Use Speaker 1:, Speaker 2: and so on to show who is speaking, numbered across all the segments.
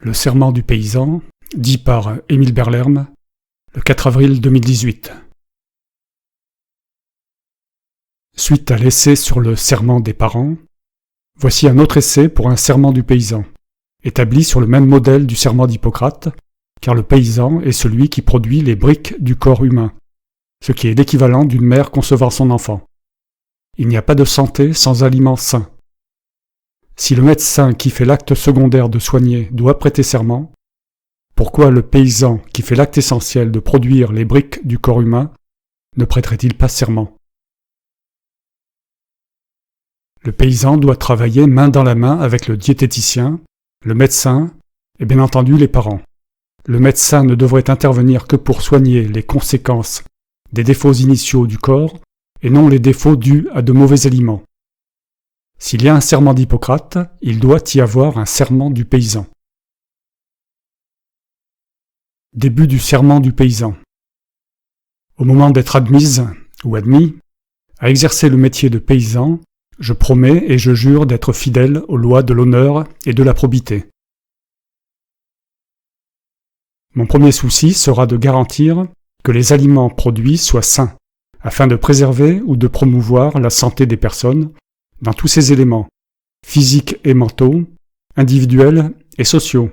Speaker 1: Le serment du paysan, dit par Émile Berlerme, le 4 avril 2018. Suite à l'essai sur le serment des parents, voici un autre essai pour un serment du paysan, établi sur le même modèle du serment d'Hippocrate, car le paysan est celui qui produit les briques du corps humain, ce qui est l'équivalent d'une mère concevant son enfant. Il n'y a pas de santé sans aliments sains. Si le médecin qui fait l'acte secondaire de soigner doit prêter serment, pourquoi le paysan qui fait l'acte essentiel de produire les briques du corps humain ne prêterait-il pas serment? Le paysan doit travailler main dans la main avec le diététicien, le médecin et bien entendu les parents. Le médecin ne devrait intervenir que pour soigner les conséquences des défauts initiaux du corps et non les défauts dus à de mauvais aliments. S'il y a un serment d'Hippocrate, il doit y avoir un serment du paysan. Début du serment du paysan. Au moment d'être admise, ou admis, à exercer le métier de paysan, je promets et je jure d'être fidèle aux lois de l'honneur et de la probité. Mon premier souci sera de garantir que les aliments produits soient sains, afin de préserver ou de promouvoir la santé des personnes dans tous ces éléments, physiques et mentaux, individuels et sociaux.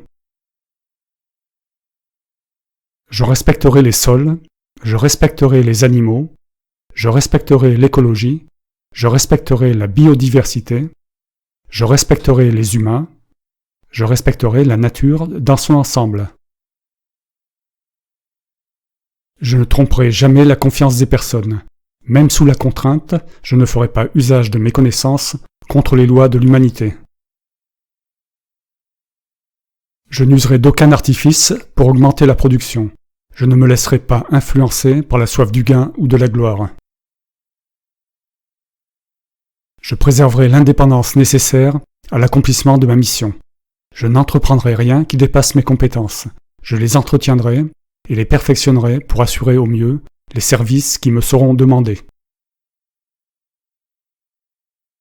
Speaker 1: Je respecterai les sols, je respecterai les animaux, je respecterai l'écologie, je respecterai la biodiversité, je respecterai les humains, je respecterai la nature dans son ensemble. Je ne tromperai jamais la confiance des personnes. Même sous la contrainte, je ne ferai pas usage de mes connaissances contre les lois de l'humanité. Je n'userai d'aucun artifice pour augmenter la production. Je ne me laisserai pas influencer par la soif du gain ou de la gloire. Je préserverai l'indépendance nécessaire à l'accomplissement de ma mission. Je n'entreprendrai rien qui dépasse mes compétences. Je les entretiendrai et les perfectionnerai pour assurer au mieux les services qui me seront demandés.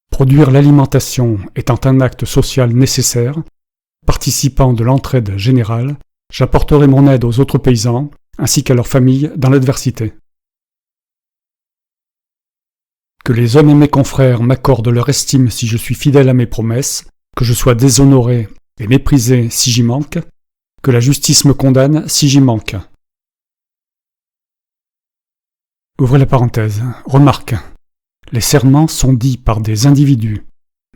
Speaker 1: Produire l'alimentation étant un acte social nécessaire, participant de l'entraide générale, j'apporterai mon aide aux autres paysans ainsi qu'à leurs familles dans l'adversité. Que les hommes et mes confrères m'accordent leur estime si je suis fidèle à mes promesses, que je sois déshonoré et méprisé si j'y manque, que la justice me condamne si j'y manque. Ouvrez la parenthèse. Remarque. Les serments sont dits par des individus,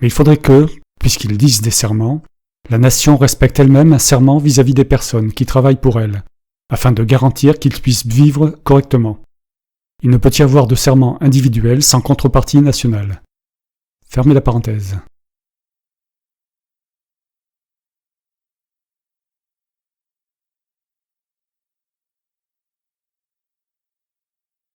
Speaker 1: mais il faudrait que, puisqu'ils disent des serments, la nation respecte elle-même un serment vis-à-vis des personnes qui travaillent pour elle, afin de garantir qu'ils puissent vivre correctement. Il ne peut y avoir de serment individuel sans contrepartie nationale. Fermez la parenthèse.